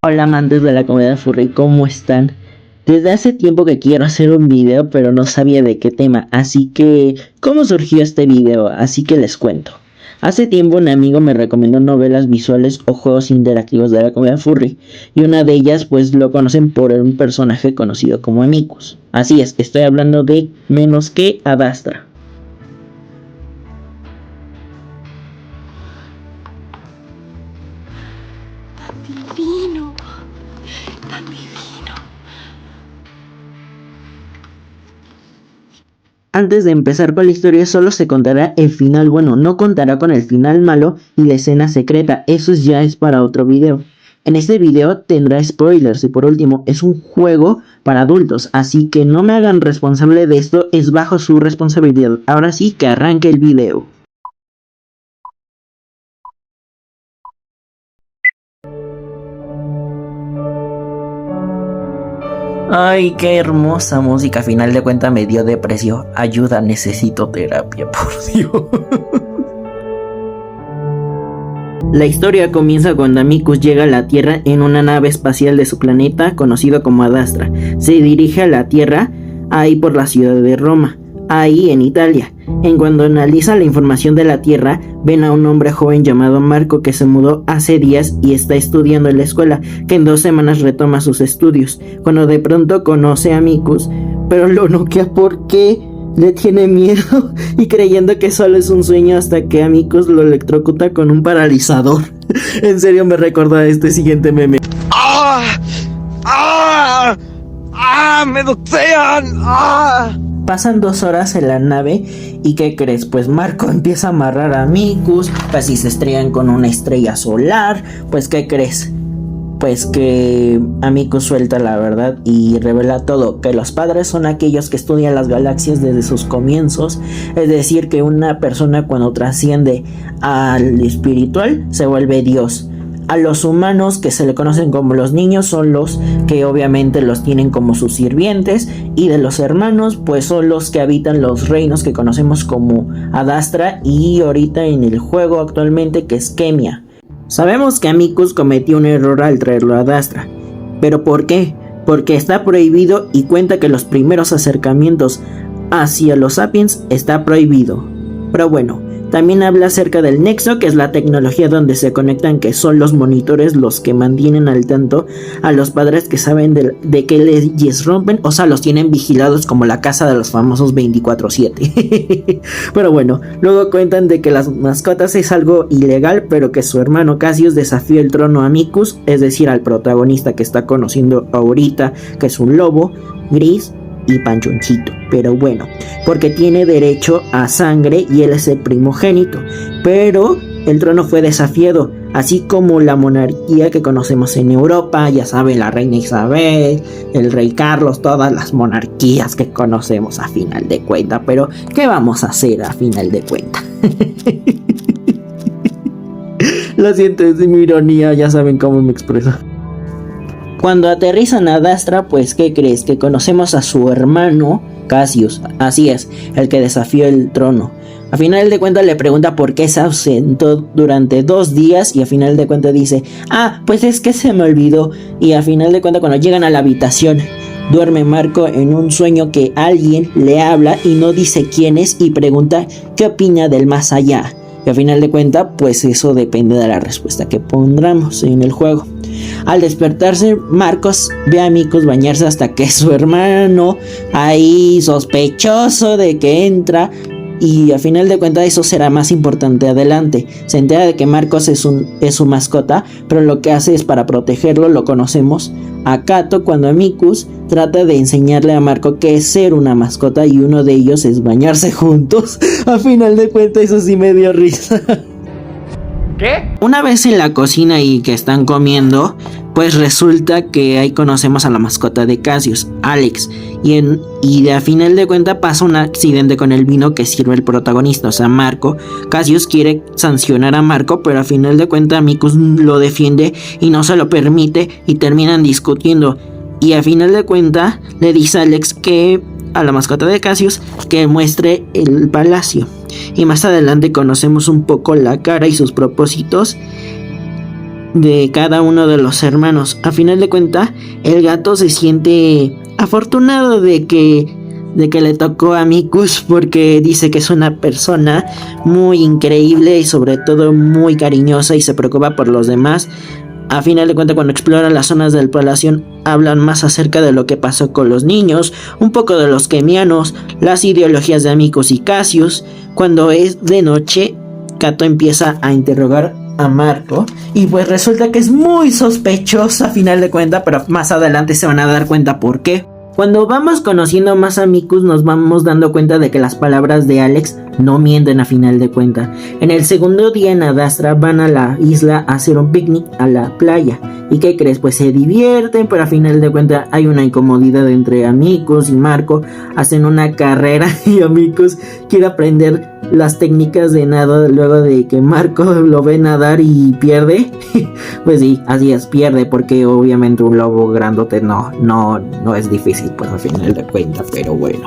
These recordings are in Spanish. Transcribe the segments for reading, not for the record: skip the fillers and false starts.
Hola amantes de la comedia furry, ¿cómo están? Desde hace tiempo que quiero hacer un video, pero no sabía de qué tema, así que, ¿cómo surgió este video? Así que les cuento. Hace tiempo un amigo me recomendó novelas visuales o juegos interactivos de la comedia furry, y una de ellas pues lo conocen por un personaje conocido como Amicus. Así es, estoy hablando de menos que Adastra. Tan divino, tan divino. Antes de empezar con la historia solo se contará el final bueno, no contará con el final malo y la escena secreta, eso ya es para otro video. En este video tendrá spoilers y por último es un juego para adultos, así que no me hagan responsable de esto, es bajo su responsabilidad. Ahora sí que arranque el video. Ay, qué hermosa música, a final de cuentas me dio depresión. Ayuda, necesito terapia, por Dios. La historia comienza cuando Amicus llega a la Tierra en una nave espacial de su planeta conocido como Adastra. Se dirige a la Tierra, ahí por la ciudad de Roma, ahí en Italia. En cuanto analiza la información de la Tierra, ven a un hombre joven llamado Marco que se mudó hace días y está estudiando en la escuela, que en 2 semanas retoma sus estudios, cuando de pronto conoce a Amicus, pero lo noquea porque le tiene miedo y creyendo que solo es un sueño hasta que Amicus lo electrocuta con un paralizador. En serio me recordó a este siguiente meme. ¡Ah! ¡Ah! ¡Ah! ¡Me doxean! ¡Ah! Pasan 2 horas en la nave y ¿qué crees? Pues Marco empieza a amarrar a Amicus, casi se estrellan con una estrella solar, pues ¿qué crees? Pues que Amicus suelta la verdad y revela todo, que los padres son aquellos que estudian las galaxias desde sus comienzos, es decir que una persona cuando trasciende al espiritual se vuelve Dios. A los humanos que se le conocen como los niños son los que obviamente los tienen como sus sirvientes, y de los hermanos pues son los que habitan los reinos que conocemos como Adastra y ahorita en el juego actualmente que es Kemia. Sabemos que Amicus cometió un error al traerlo a Adastra, pero ¿por qué? Porque está prohibido y cuenta que los primeros acercamientos hacia los sapiens está prohibido. Pero bueno, también habla acerca del nexo, que es la tecnología donde se conectan, que son los monitores los que mantienen al tanto a los padres que saben de qué leyes rompen, o sea, los tienen vigilados como la casa de los famosos 24/7. Pero bueno, luego cuentan de que las mascotas es algo ilegal, pero que su hermano Cassius desafió el trono a Amicus, es decir, al protagonista que está conociendo ahorita, que es un lobo gris y panchoncito, pero bueno, porque tiene derecho a sangre y él es el primogénito, pero el trono fue desafiado, así como la monarquía que conocemos en Europa, ya saben, la reina Isabel, el rey Carlos, todas las monarquías que conocemos a final de cuenta, pero ¿qué vamos a hacer a final de cuenta? Lo siento, es mi ironía, ya saben cómo me expreso. Cuando aterrizan a Adastra, pues ¿qué crees? Que conocemos a su hermano Cassius, así es, el que desafió el trono. A final de cuentas le pregunta por qué se ausentó durante 2 días y a final de cuentas dice, pues es que se me olvidó. Y a final de cuentas cuando llegan a la habitación, duerme Marco en un sueño que alguien le habla y no dice quién es y pregunta qué opina del más allá. Y a final de cuentas, pues eso depende de la respuesta que pondramos en el juego. Al despertarse, Marcos ve a Amicus bañarse hasta que su hermano, ahí sospechoso de que entra, y a final de cuentas eso será más importante adelante. Se entera de que Marcos es su mascota, pero lo que hace es para protegerlo, lo conocemos a Cato cuando Amicus trata de enseñarle a Marco qué es ser una mascota y uno de ellos es bañarse juntos. A final de cuentas eso sí me dio risa. ¿Qué? Una vez en la cocina y que están comiendo, pues resulta que ahí conocemos a la mascota de Cassius, Alex, y a final de cuentas pasa un accidente con el vino que sirve el protagonista, o sea Marco. Cassius quiere sancionar a Marco, pero a final de cuentas Amicus lo defiende y no se lo permite y terminan discutiendo, y a final de cuentas le dice a Alex que a la mascota de Cassius que muestre el palacio, y más adelante conocemos un poco la cara y sus propósitos de cada uno de los hermanos. A final de cuentas, el gato se siente afortunado de que le tocó a Amicus, porque dice que es una persona muy increíble y sobre todo muy cariñosa y se preocupa por los demás. A final de cuentas, cuando explora las zonas del palacio, hablan más acerca de lo que pasó con los niños, un poco de los Kemianos, las ideologías de Amicus y Cassius. Cuando es de noche, Cato empieza a interrogar a Marco y pues resulta que es muy sospechoso a final de cuentas, pero más adelante se van a dar cuenta por qué. Cuando vamos conociendo más a Amicus, nos vamos dando cuenta de que las palabras de Alex no mienten a final de cuentas. En el segundo día en Adastra van a la isla a hacer un picnic a la playa. ¿Y qué crees? Pues se divierten, pero a final de cuentas hay una incomodidad entre Amicus y Marco. Hacen una carrera y Amicus quiere aprender las técnicas de nado luego de que Marco lo ve nadar y pierde. Pues sí, así es, pierde, porque obviamente un lobo grandote no es difícil, pues a final de cuentas, pero bueno.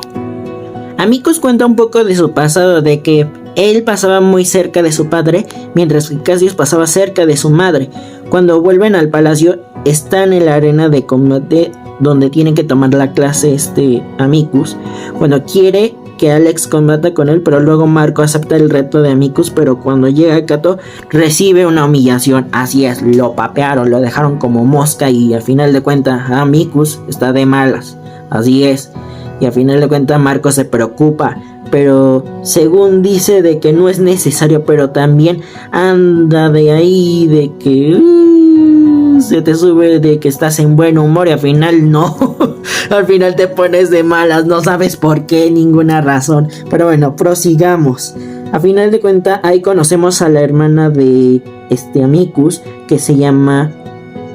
Amicus cuenta un poco de su pasado, de que él pasaba muy cerca de su padre, mientras que Cassius pasaba cerca de su madre. Cuando vuelven al palacio, están en la arena de combate donde tienen que tomar la clase Amicus. Cuando quiere que Alex combata con él, pero luego Marco acepta el reto de Amicus, pero cuando llega Cato recibe una humillación. Así es, lo papearon, lo dejaron como mosca y al final de cuentas Amicus está de malas. Así es. Y al final de cuentas Marco se preocupa, pero según dice de que no es necesario, pero también anda de ahí de que se te sube de que estás en buen humor y al final no. Al final te pones de malas, no sabes por qué, ninguna razón. Pero bueno, prosigamos. A final de cuentas ahí conocemos a la hermana de Amicus, que se llama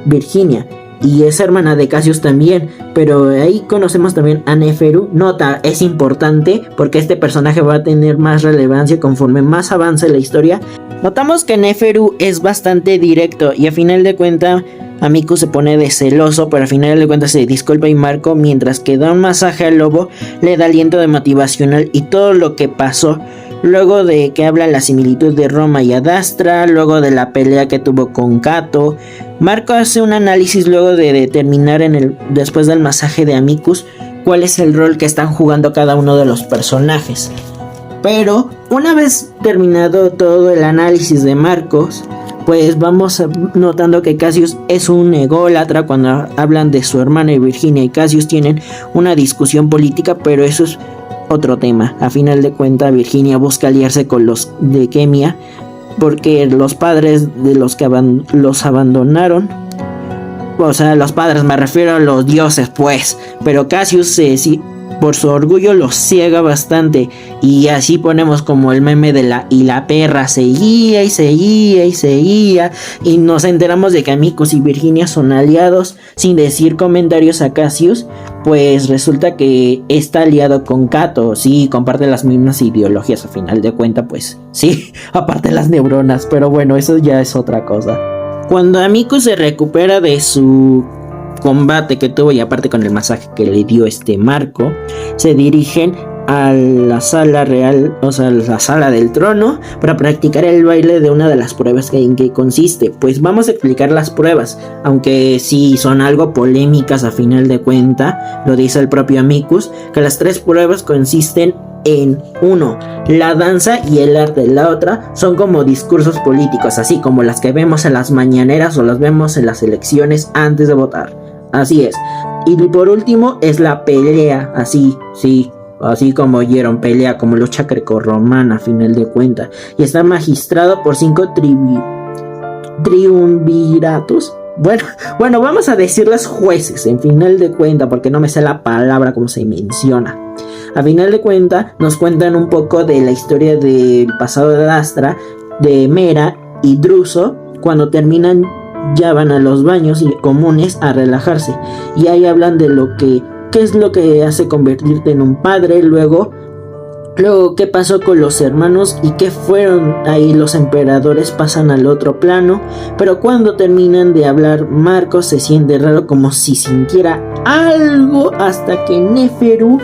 Virginia. Y es hermana de Cassius también. Pero ahí conocemos también a Neferu. Nota, es importante porque este personaje va a tener más relevancia conforme más avance la historia. Notamos que Neferu es bastante directo y a final de cuentas Amicus se pone de celoso, pero a final de cuentas se disculpa y Marco, mientras que da un masaje al lobo, le da aliento de motivacional y todo lo que pasó. Luego de que habla la similitud de Roma y Adastra, luego de la pelea que tuvo con Cato, Marco hace un análisis luego de determinar después del masaje de Amicus cuál es el rol que están jugando cada uno de los personajes. Pero una vez terminado todo el análisis de Marcos, pues vamos notando que Cassius es un ególatra cuando hablan de su hermana y Virginia y Cassius tienen una discusión política, pero eso es otro tema. A final de cuentas Virginia busca aliarse con los de Kemia porque los padres de los que los abandonaron, o sea, los padres, me refiero a los dioses pues, pero Cassius por su orgullo los ciega bastante y así ponemos como el meme de la perra seguía y seguía y seguía y nos enteramos de que Amicus y Virginia son aliados sin decir comentarios a Cassius, pues resulta que está aliado con Cato, sí, comparte las mismas ideologías a final de cuentas, pues sí, aparte las neuronas, pero bueno, eso ya es otra cosa. Cuando Amicus se recupera de su combate que tuvo y aparte con el masaje que le dio Marco, se dirigen a la sala real, o sea, la sala del trono, para practicar el baile de una de las pruebas en que consiste. Pues vamos a explicar las pruebas, aunque sí son algo polémicas a final de cuenta, lo dice el propio Amicus, que las 3 pruebas consisten en 1. La danza y el arte. La otra son como discursos políticos, así como las que vemos en las mañaneras o las vemos en las elecciones antes de votar. Así es. Y por último es la pelea, así, sí, así como oyeron, pelea como lucha grecorromana a final de cuentas. Y está magistrado por 5 triunviratos. Bueno, vamos a decirles jueces en final de cuentas, porque no me sé la palabra como se menciona. A final de cuentas nos cuentan un poco de la historia del pasado de Adastra, de Mera y Druso. Cuando terminan ya van a los baños comunes a relajarse y ahí hablan de qué es lo que hace convertirte en un padre, luego qué pasó con los hermanos y qué fueron ahí los emperadores, pasan al otro plano, pero cuando terminan de hablar Marcos se siente raro como si sintiera algo hasta que Neferu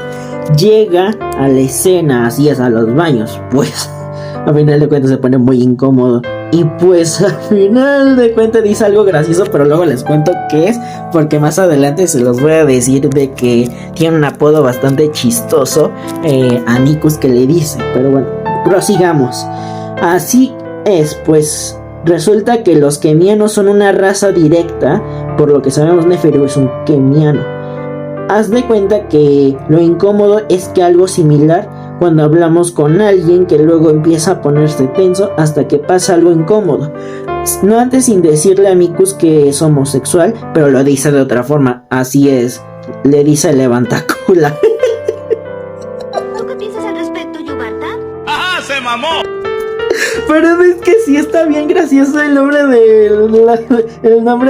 llega a la escena, así es, a los baños, pues a final de cuentas se pone muy incómodo Y pues al final de cuentas dice algo gracioso, pero luego les cuento qué es, porque más adelante se los voy a decir de que tiene un apodo bastante chistoso a Mikus que le dice. Pero bueno, prosigamos. Así es, pues resulta que los Kemianos son una raza directa, por lo que sabemos Neferu es un Kemiano. Haz de cuenta que lo incómodo es que algo similar cuando hablamos con alguien que luego empieza a ponerse tenso hasta que pasa algo incómodo. No antes sin decirle a Mikus que es homosexual, pero lo dice de otra forma. Así es, le dice levantacula. ¿Tú qué piensas al respecto, Yubarta? ¡Ajá, se mamó! Pero es que sí está bien gracioso el nombre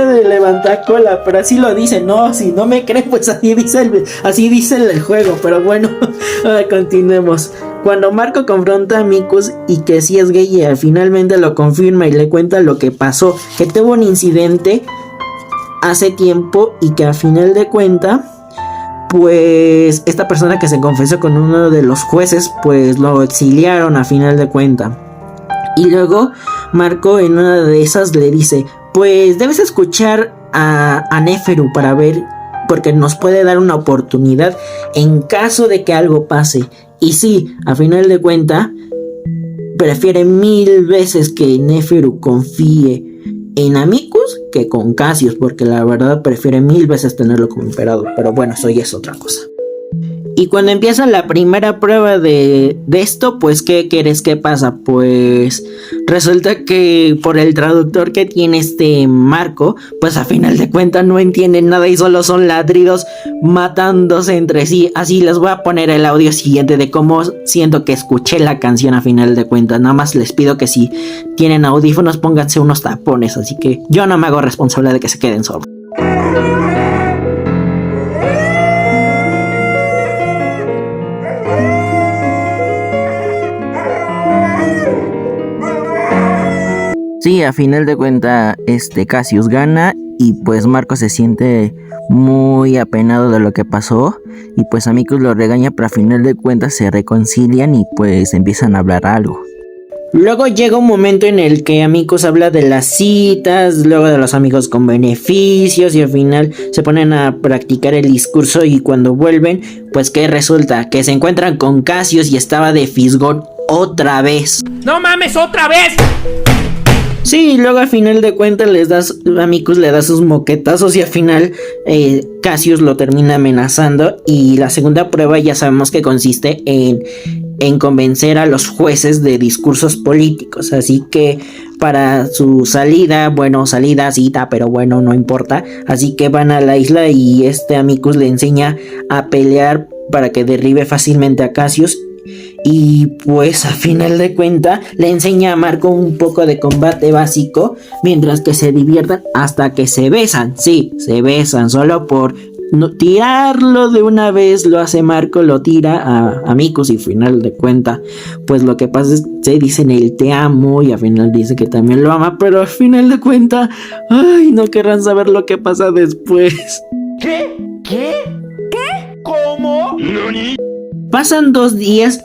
de levantacola, pero así lo dice. No, si no me creen, pues así dice el juego. Pero bueno, continuemos. Cuando Marco confronta a Mikus y que sí es gay y finalmente lo confirma y le cuenta lo que pasó, que tuvo un incidente hace tiempo y que a final de cuenta, pues esta persona que se confesó con uno de los jueces, pues lo exiliaron a final de cuenta. Y luego Marco en una de esas le dice, pues debes escuchar a Neferu para ver, porque nos puede dar una oportunidad en caso de que algo pase. Y sí, a final de cuenta, prefiere 1000 veces que Neferu confíe en Amicus que con Cassius, porque la verdad prefiere 1000 veces tenerlo como emperador. Pero bueno, eso ya es otra cosa. Y cuando empieza la primera prueba de esto, pues ¿qué quieres que pasa? Pues resulta que por el traductor que tiene este Marco, pues a final de cuentas no entienden nada y solo son ladridos matándose entre sí. Así les voy a poner el audio siguiente de cómo siento que escuché la canción a final de cuentas. Nada más les pido que si tienen audífonos pónganse unos tapones, así que yo no me hago responsable de que se queden sordos. Sí, a final de cuentas, Cassius gana y pues Marco se siente muy apenado de lo que pasó y pues Amicus lo regaña, pero a final de cuentas se reconcilian y pues empiezan a hablar algo. Luego llega un momento en el que Amicus habla de las citas, luego de los amigos con beneficios y al final se ponen a practicar el discurso y cuando vuelven, pues ¿qué resulta? Que se encuentran con Cassius y estaba de fisgón otra vez. ¡No mames, otra vez! Sí, luego al final de cuentas Amicus le da sus moquetazos y al final Cassius lo termina amenazando y la segunda prueba ya sabemos que consiste en convencer a los jueces de discursos políticos, así que para su cita, pero bueno, no importa, así que van a la isla y Amicus le enseña a pelear para que derribe fácilmente a Cassius. Y pues a final de cuentas le enseña a Marco un poco de combate básico mientras que se diviertan hasta que se besan. Sí, se besan, solo por no tirarlo de una vez lo hace Marco, lo tira a Amicus y a final de cuentas pues lo que pasa es que se dicen el te amo y al final dice que también lo ama, pero al final de cuentas, ay, no querrán saber lo que pasa después. ¿Qué? ¿Cómo? ¿Nani? Pasan 2 días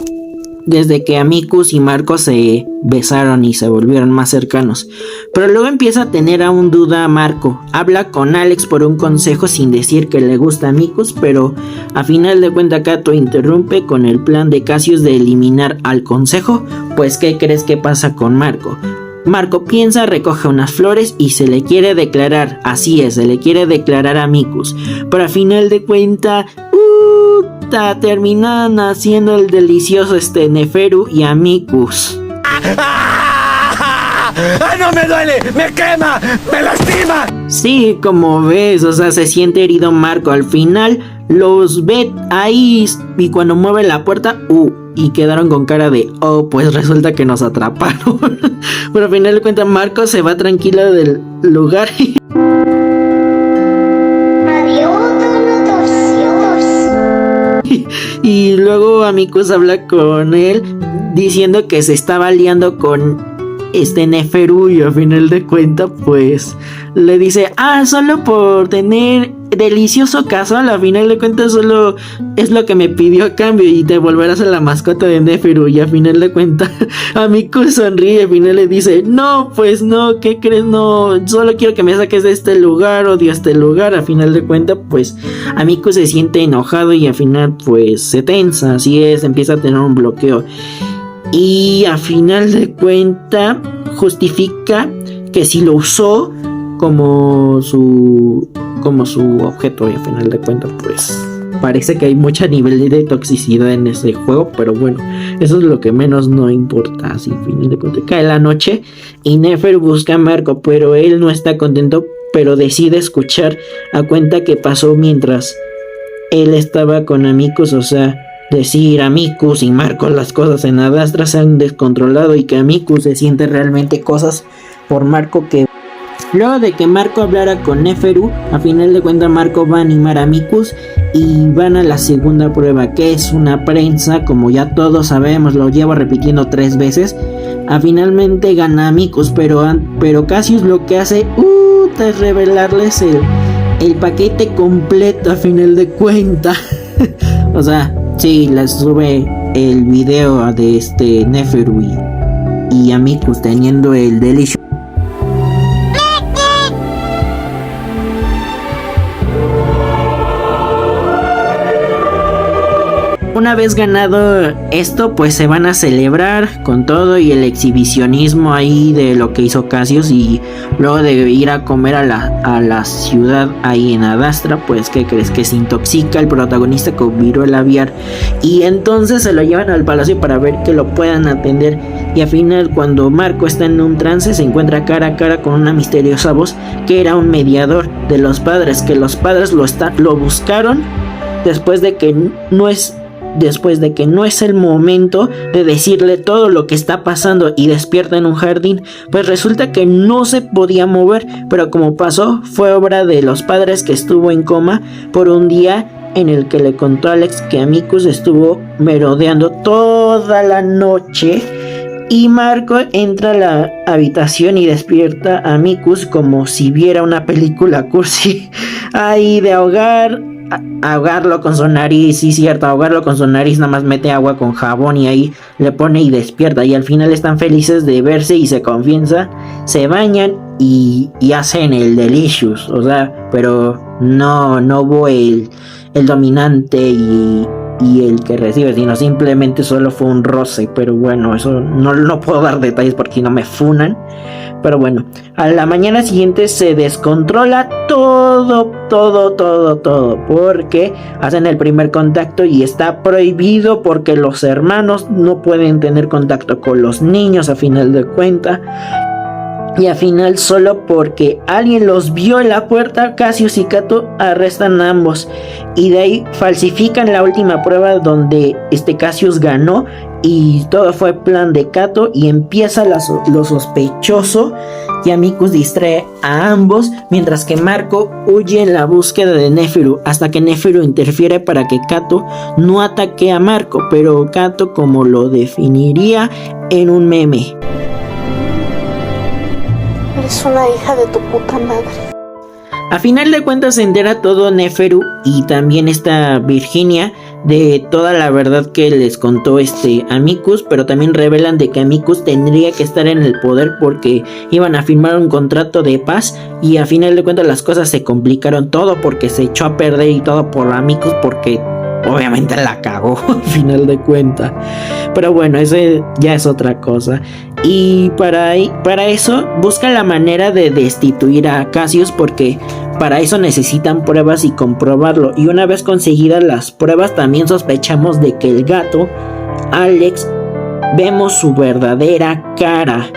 desde que Amicus y Marco se besaron y se volvieron más cercanos. Pero luego empieza a tener aún duda a Marco. Habla con Alex por un consejo sin decir que le gusta a Amicus, pero a final de cuentas Kato interrumpe con el plan de Cassius de eliminar al consejo. Pues ¿qué crees que pasa con Marco? Marco piensa, recoge unas flores y se le quiere declarar, así es, se le quiere declarar a Amicus. Pero a final de cuentas, terminan haciendo el delicioso Neferu y Amicus. ¡No me duele! ¡Me quema! ¡Me lastima! Sí, como ves, o sea, se siente herido Marco. Al final los ve ahí y cuando mueve la puerta, y quedaron con cara de, pues resulta que nos atraparon. Pero al final de cuentas Marco se va tranquilo del lugar. Y luego Amicus habla con él diciendo que se estaba liando con Neferu y al final de cuentas pues le dice, solo por tener delicioso casual, a final de cuentas solo es lo que me pidió a cambio y te volverás a la mascota de Neferu. Y a final de cuentas Miku sonríe y al final le dice, no, pues no, ¿qué crees? No, solo quiero que me saques de este lugar, odio este lugar. A final de cuentas pues Miku se siente enojado y al final pues se tensa, así es, empieza a tener un bloqueo. Y a final de cuentas justifica que si lo usó como su objeto, y al final de cuentas pues parece que hay mucho nivel de toxicidad en ese juego, pero bueno, eso es lo que menos no importa. Así, al final de cuentas cae la noche y Neferu busca a Marco, pero él no está contento, pero decide escuchar a cuenta que pasó mientras él estaba con Amicus, o sea, decir Amicus y Marco las cosas en Adastra se han descontrolado y que Amicus se siente realmente cosas por Marco. Que luego de que Marco hablara con Neferu, a final de cuentas Marco va a animar a Amicus y van a la segunda prueba, que es una prensa, como ya todos sabemos, lo llevo repitiendo 3 veces. Finalmente gana Amicus, pero Cassius lo que hace es revelarles el paquete completo a final de cuentas. O sea, sí, les sube el video de Neferu y Amicus teniendo el Delicious. Una vez ganado esto, pues se van a celebrar con todo y el exhibicionismo ahí de lo que hizo Cassius. Y luego de ir a comer a la ciudad ahí en Adastra, pues ¿qué crees? Que se intoxica el protagonista con viruela aviar. Y entonces se lo llevan al palacio para ver que lo puedan atender. Y al final, cuando Marco está en un trance, se encuentra cara a cara con una misteriosa voz que era un mediador de los padres. Que los padres lo buscaron después de que no es el momento de decirle todo lo que está pasando, y despierta en un jardín. Pues resulta que no se podía mover, pero como pasó fue obra de los padres, que estuvo en coma por un día, en el que le contó a Alex que Amicus estuvo merodeando toda la noche. Y Marco entra a la habitación y despierta a Amicus como si viera una película cursi ahí de ahogarlo con su nariz. Sí, cierto, ahogarlo con su nariz, nada más mete agua con jabón y ahí le pone y despierta. Y al final están felices de verse y se confiesan, se bañan y hacen el Delicious. O sea, pero no hubo el dominante y el que recibe, sino simplemente solo fue un roce. Pero bueno, eso no puedo dar detalles porque si no me funan. Pero bueno, a la mañana siguiente se descontrola todo, porque hacen el primer contacto y está prohibido porque los hermanos no pueden tener contacto con los niños a final de cuentas. Y al final, solo porque alguien los vio en la puerta, Cassius y Cato arrestan a ambos. Y de ahí falsifican la última prueba donde Cassius ganó. Y todo fue plan de Cato. Y empieza lo sospechoso. Y Amicus distrae a ambos, mientras que Marco huye en la búsqueda de Neferu, hasta que Neferu interfiere para que Cato no ataque a Marco. Pero Cato, como lo definiría en un meme: eres una hija de tu puta madre. A final de cuentas se entera todo Neferu y también esta Virginia de toda la verdad que les contó Amicus, pero también revelan de que Amicus tendría que estar en el poder porque iban a firmar un contrato de paz. Y a final de cuentas las cosas se complicaron todo porque se echó a perder y todo por Amicus, porque obviamente la cagó al final de cuentas. Pero bueno, eso ya es otra cosa. Y para eso buscan la manera de destituir a Cassius, porque para eso necesitan pruebas y comprobarlo. Y una vez conseguidas las pruebas, también sospechamos de que el gato, Alex, vemos su verdadera cara.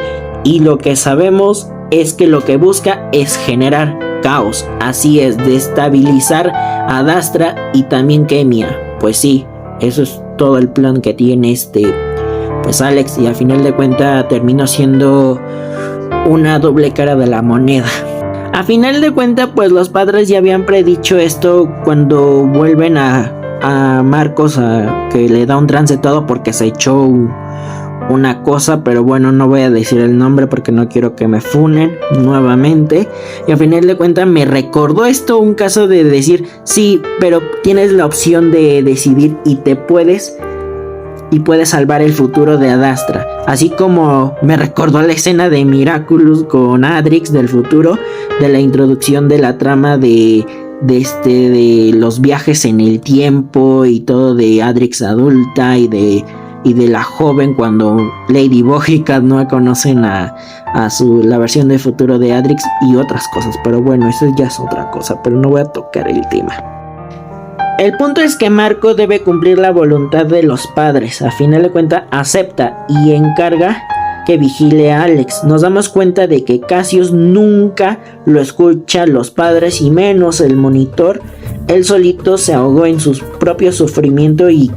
Y lo que sabemos es que lo que busca es generar caos. Así es, destabilizar a Adastra y también Kemia. Pues sí, eso es todo el plan que tiene pues Alex, y a final de cuentas terminó siendo una doble cara de la moneda. A final de cuentas, pues los padres ya habían predicho esto cuando vuelven a Marcos, a que le da un trance todo porque se echó una cosa, pero bueno, no voy a decir el nombre porque no quiero que me funen nuevamente. Y al final de cuentas me recordó esto un caso de decir, sí, pero tienes la opción de decidir y puedes salvar el futuro de Adastra. Así como me recordó la escena de Miraculous con Adrix del futuro, de la introducción de la trama de los viajes en el tiempo y todo, de Adrix adulta y de la joven cuando Ladybug y Cat no conocen a la versión de futuro de Adrix y otras cosas. Pero bueno, eso ya es otra cosa, pero no voy a tocar el tema. El punto es que Marco debe cumplir la voluntad de los padres. A final de cuentas acepta y encarga que vigile a Alex. Nos damos cuenta de que Cassius nunca lo escucha los padres y menos el monitor. Él solito se ahogó en su propio sufrimiento y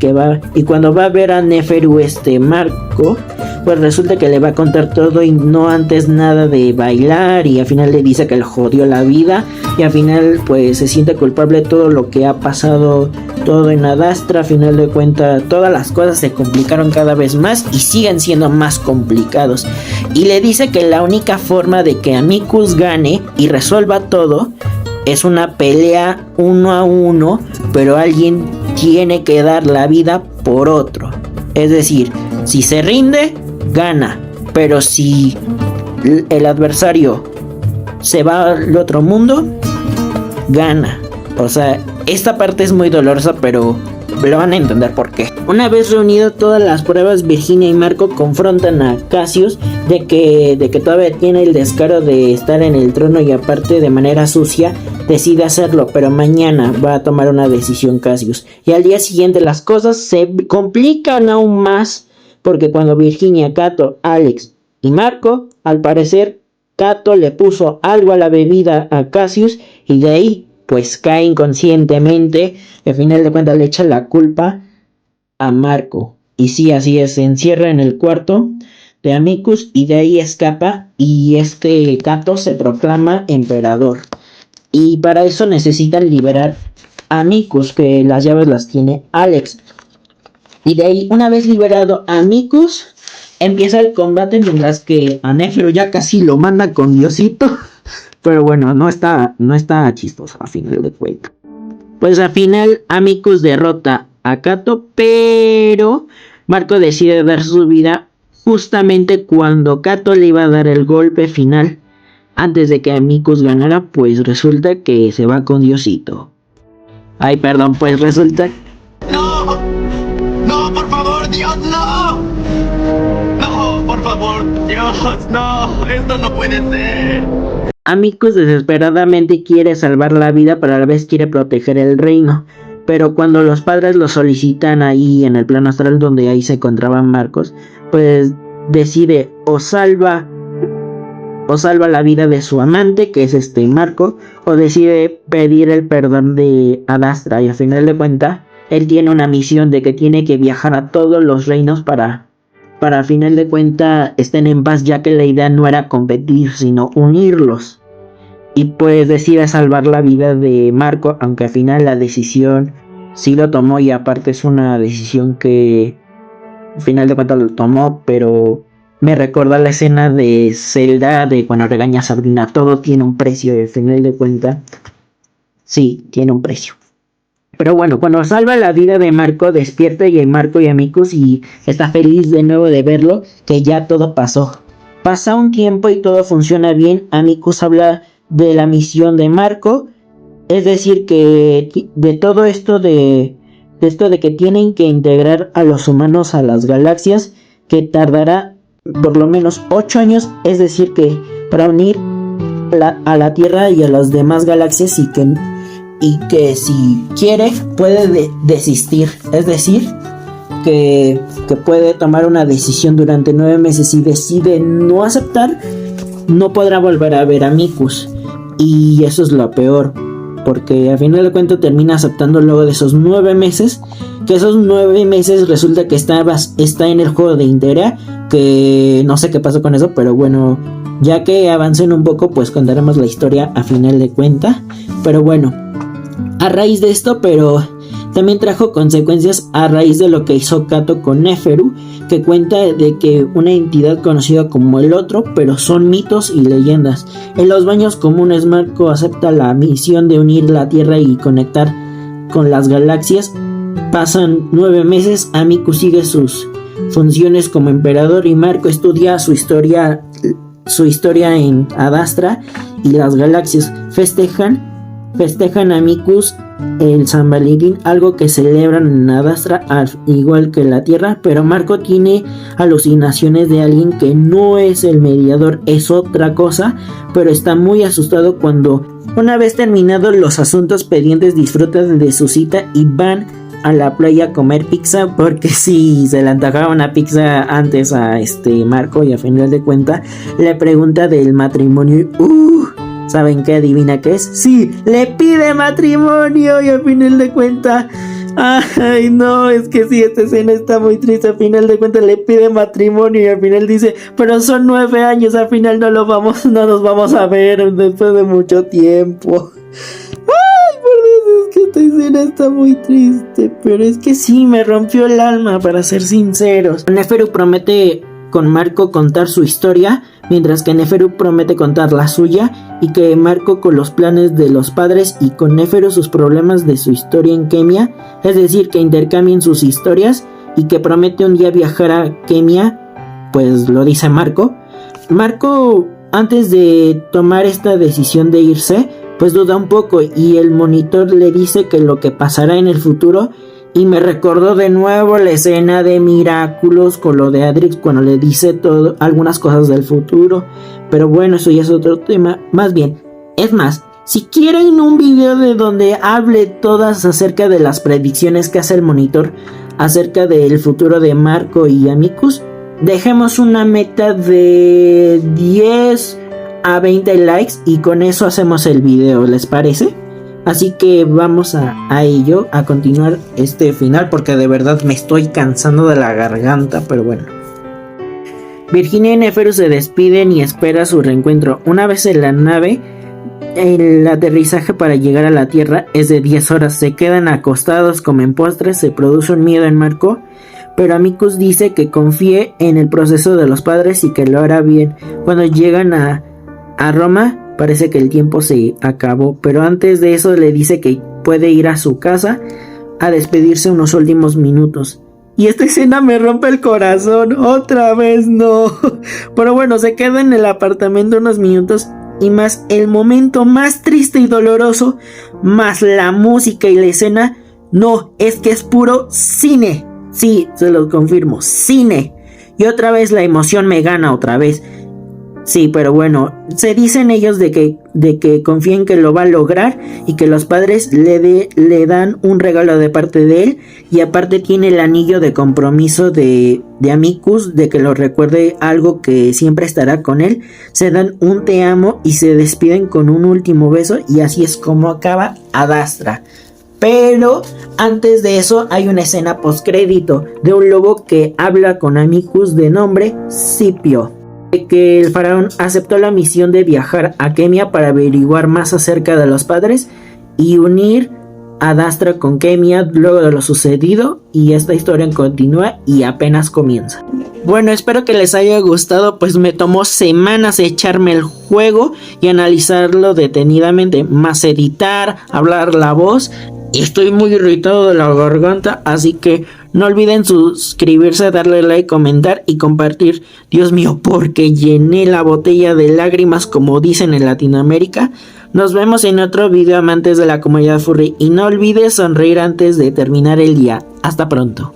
cuando va a ver a Neferu Marco, pues resulta que le va a contar todo y no antes nada de bailar, y al final le dice que le jodió la vida y al final pues se siente culpable de todo lo que ha pasado, todo en Adastra. A final de cuentas todas las cosas se complicaron cada vez más y siguen siendo más complicados, y le dice que la única forma de que Amicus gane y resuelva todo es una pelea 1 a 1, pero alguien tiene que dar la vida por otro. Es decir, si se rinde, gana, pero si el adversario se va al otro mundo, gana. O sea, esta parte es muy dolorosa, pero lo van a entender por qué. Una vez reunido todas las pruebas, Virginia y Marco confrontan a Cassius de que todavía tiene el descaro de estar en el trono y aparte de manera sucia decide hacerlo, pero mañana va a tomar una decisión Cassius. Y al día siguiente las cosas se complican aún más, porque cuando Virginia, Cato, Alex y Marco, al parecer Cato le puso algo a la bebida a Cassius y de ahí pues cae inconscientemente. Al final de cuentas le echa la culpa a Marco. Y sí, así es, se encierra en el cuarto de Amicus y de ahí escapa, y Cato se proclama emperador. Y para eso necesitan liberar a Amicus, que las llaves las tiene Alex. Y de ahí, una vez liberado a Amicus, empieza el combate, mientras que a Neferu ya casi lo manda con Diosito. Pero bueno, no está chistoso a final de cuentas. Pues al final Amicus derrota a Cato, pero Marco decide dar su vida justamente cuando Cato le iba a dar el golpe final. Antes de que Amicus ganara, pues resulta que se va con Diosito. Ay, perdón, pues resulta... ¡No! ¡No, por favor, Dios, no! ¡No, por favor, Dios, no! ¡Esto no puede ser! Amicus desesperadamente quiere salvar la vida, pero a la vez quiere proteger el reino. Pero cuando los padres lo solicitan ahí en el plano astral donde ahí se encontraban Marcos, pues decide o salva la vida de su amante, que es Marco, o decide pedir el perdón de Adastra. Y al final de cuentas, él tiene una misión de que tiene que viajar a todos los reinos para al final de cuentas estén en paz, ya que la idea no era competir, sino unirlos. Y pues decide salvar la vida de Marco, aunque al final la decisión sí lo tomó, y aparte es una decisión que al final de cuentas lo tomó, pero me recuerda la escena de Zelda de cuando regaña a Sabrina. Todo tiene un precio y al final de cuentas sí, tiene un precio. Pero bueno, cuando salva la vida de Marco, despierta y hay Marco y Amicus y está feliz de nuevo de verlo, que ya todo pasó. Pasa un tiempo y todo funciona bien. Amicus habla de la misión de Marco, es decir, que de todo esto de que tienen que integrar a los humanos a las galaxias, que tardará por lo menos 8 años, es decir, que para unir a la Tierra y a las demás galaxias, y que si quiere puede desistir, es decir, que puede tomar una decisión durante 9 meses. Si decide no aceptar, no podrá volver a ver a Amicus, y eso es lo peor, porque al final de cuentas termina aceptando luego de esos 9 meses, que esos 9 meses resulta que está en el juego de Interea, que no sé qué pasó con eso, pero bueno, ya que avancen un poco, pues contaremos la historia a final de cuentas. Pero bueno, a raíz de esto, pero También trajo consecuencias a raíz de lo que hizo Kato con Neferu, que cuenta de que una entidad conocida como el Otro, pero son mitos y leyendas. En los baños comunes, Marco acepta la misión de unir la Tierra y conectar con las galaxias. Pasan 9 meses, Amicus sigue sus funciones como emperador y Marco estudia su historia en Adastra y las galaxias. Festejan Amicus el San Valentín, algo que celebran en Adastra al igual que la Tierra, pero Marco tiene alucinaciones de alguien que no es el mediador, es otra cosa, pero está muy asustado cuando, una vez terminados los asuntos pendientes, disfrutan de su cita y van a la playa a comer pizza, porque si se le antojaba una pizza antes a Marco, y a final de cuentas le pregunta del matrimonio. ¿Saben qué? ¿Adivina qué es? Sí, le pide matrimonio y a final de cuentas, ay no, es que sí, esta escena está muy triste. A final de cuentas le pide matrimonio y al final dice, pero son 9 años, al final no nos vamos a ver después de mucho tiempo. Ay, por Dios, es que esta escena está muy triste, pero es que sí, me rompió el alma, para ser sinceros. Neferu promete con Marco contar su historia, mientras que Neferu promete contar la suya, y que Marco con los planes de los padres y con Neferu sus problemas de su historia en Kemia, es decir, que intercambien sus historias, y que promete un día viajar a Kemia, pues lo dice Marco. Marco, antes de tomar esta decisión de irse, pues duda un poco, y el monitor le dice que lo que pasará en el futuro. Y me recordó de nuevo la escena de Miraculous con lo de Adrix, cuando le dice algunas cosas del futuro. Pero bueno, eso ya es otro tema. Más bien, es más, si quieren un video de donde hable todas acerca de las predicciones que hace el monitor acerca del futuro de Marco y Amicus, dejemos una meta de 10 a 20 likes y con eso hacemos el video, ¿les parece? Así que vamos a ello, a continuar este final, porque de verdad me estoy cansando de la garganta, pero bueno. Virginia y Neferu se despiden y espera su reencuentro. Una vez en la nave, el aterrizaje para llegar a la Tierra es de 10 horas. Se quedan acostados, comen postres, se produce un miedo en Marco, pero Amicus dice que confíe en el proceso de los padres y que lo hará bien. Cuando llegan a Roma, parece que el tiempo se acabó, pero antes de eso le dice que puede ir a su casa a despedirse unos últimos minutos. Y esta escena me rompe el corazón, otra vez no. Pero bueno, se queda en el apartamento unos minutos y más el momento más triste y doloroso, más la música y la escena, no, es que es puro cine. Sí, se lo confirmo, cine. Y otra vez la emoción me gana otra vez. Sí, pero bueno, se dicen ellos de que confíen que lo va a lograr y que los padres le dan un regalo de parte de él, y aparte tiene el anillo de compromiso de Amicus, de que lo recuerde, algo que siempre estará con él. Se dan un te amo y se despiden con un último beso, y así es como acaba Adastra. Pero antes de eso hay una escena postcrédito de un lobo que habla con Amicus de nombre Scipio, que el faraón aceptó la misión de viajar a Kemia para averiguar más acerca de los padres y unir a Adastra con Kemia luego de lo sucedido, y esta historia continúa y apenas comienza. Bueno, espero que les haya gustado, pues me tomó semanas echarme el juego y analizarlo detenidamente, más editar, hablar la voz. Estoy muy irritado de la garganta, así que no olviden suscribirse, darle like, comentar y compartir. Dios mío, porque llené la botella de lágrimas, como dicen en Latinoamérica. Nos vemos en otro video, amantes de la comunidad furry, y no olvides sonreír antes de terminar el día. Hasta pronto.